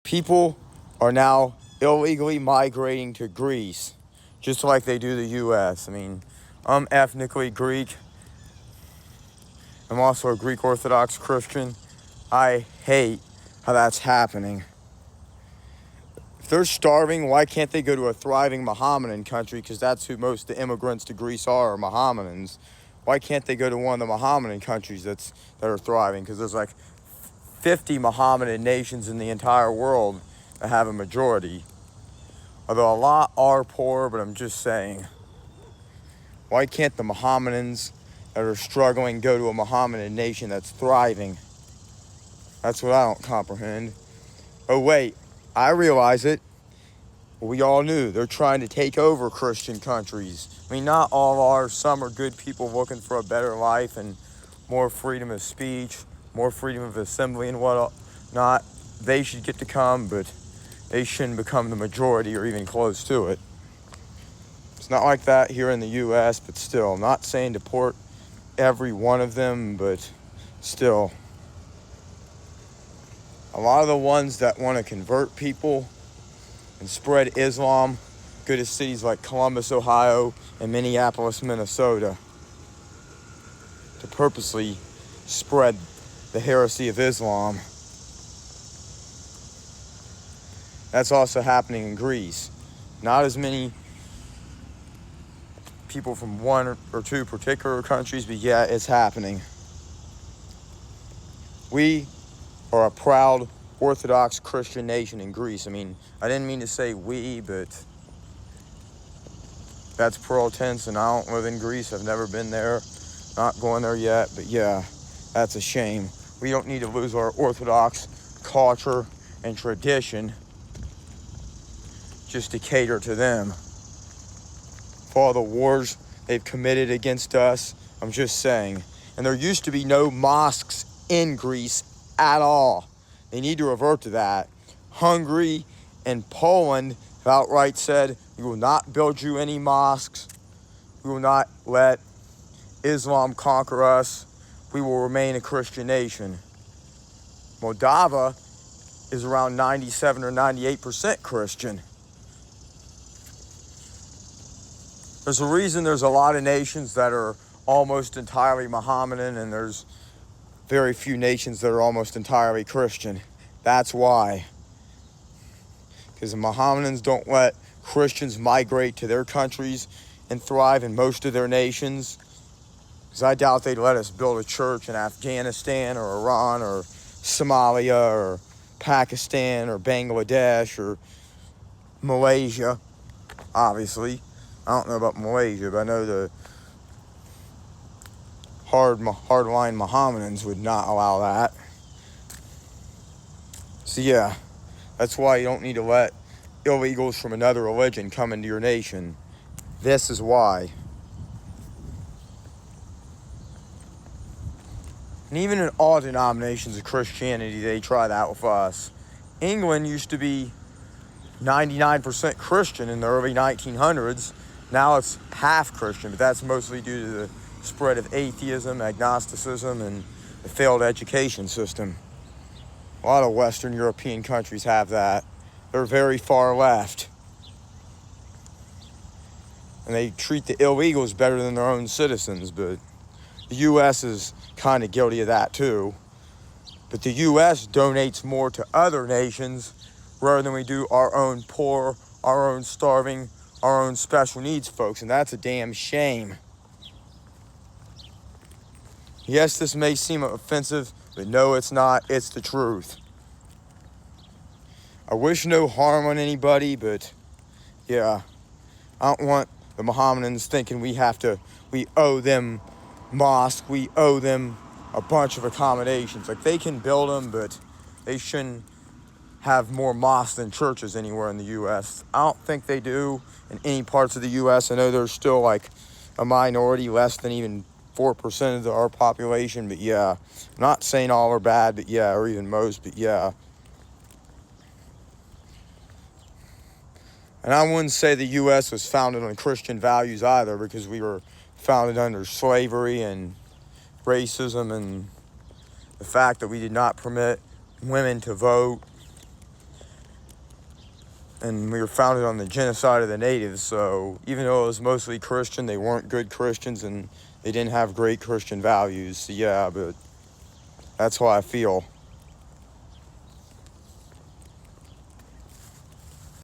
People are now illegally migrating to Greece, just like they do the U.S. I mean, I'm ethnically Greek. I'm also a Greek Orthodox Christian. I hate how that's happening. If they're starving, why can't they go to a thriving Mohammedan country? Because that's who most of the immigrants to Greece are Mohammedans. Why can't they go to one of the Mohammedan countries that are thriving? Because there's like 50 Mohammedan nations in the entire world that have a majority. Although a lot are poor, but I'm just saying, why can't the Mohammedans that are struggling go to a Mohammedan nation that's thriving? That's what I don't comprehend. Oh wait, I realize it. We all knew they're trying to take over Christian countries. I mean, not all are. Some are good people looking for a better life and more freedom of speech, more freedom of assembly and whatnot. They should get to come, but they shouldn't become the majority or even close to it. It's not like that here in the U.S., but still, I'm not saying deport every one of them, but still. A lot of the ones that want to convert people and spread Islam go to cities like Columbus, Ohio, and Minneapolis, Minnesota, to purposely spread the heresy of Islam. That's also happening in Greece. Not as many people from one or two particular countries, but yeah, it's happening. We are a proud Orthodox Christian nation in Greece. I mean, I didn't mean to say we, but that's plural tense, and I don't live in Greece. I've never been there, not going there yet, but yeah, that's a shame. We don't need to lose our Orthodox culture and tradition just to cater to them. For all the wars they've committed against us, I'm just saying. And there used to be no mosques in Greece at all. They need to revert to that. Hungary and Poland have outright said, we will not build you any mosques. We will not let Islam conquer us. We will remain a Christian nation. Moldova is around 97 or 98% Christian. There's a reason there's a lot of nations that are almost entirely Mohammedan, and there's very few nations that are almost entirely Christian. That's why. Because the Mohammedans don't let Christians migrate to their countries and thrive in most of their nations. Because I doubt they'd let us build a church in Afghanistan or Iran or Somalia or Pakistan or Bangladesh or Malaysia, obviously. I don't know about Malaysia, but I know the hardline Mohammedans would not allow that. So yeah, that's why you don't need to let illegals from another religion come into your nation. This is why. And even in all denominations of Christianity, they try that with us. England used to be 99% Christian in the early 1900s. Now it's half Christian, but that's mostly due to the spread of atheism, agnosticism, and the failed education system. A lot of Western European countries have that. They're very far left. And they treat the illegals better than their own citizens, but the U.S. is kind of guilty of that too. But the U.S. donates more to other nations rather than we do our own poor, our own starving, our own special needs folks, and that's a damn shame. Yes, this may seem offensive, but no, it's not. It's the truth. I wish no harm on anybody, but yeah, I don't want the Mohammedans thinking we owe them mosques, we owe them a bunch of accommodations. Like, they can build them, but they shouldn't have more mosques than churches anywhere in the U.S. I don't think they do in any parts of the U.S. I know there's still like a minority, less than even 4% of our population, but yeah. I'm not saying all are bad, but yeah, or even most, but yeah. And I wouldn't say the U.S. was founded on Christian values either, because we were founded under slavery and racism and the fact that we did not permit women to vote. And we were founded on the genocide of the natives, so even though it was mostly Christian, they weren't good Christians and they didn't have great Christian values. So yeah, but that's how I feel.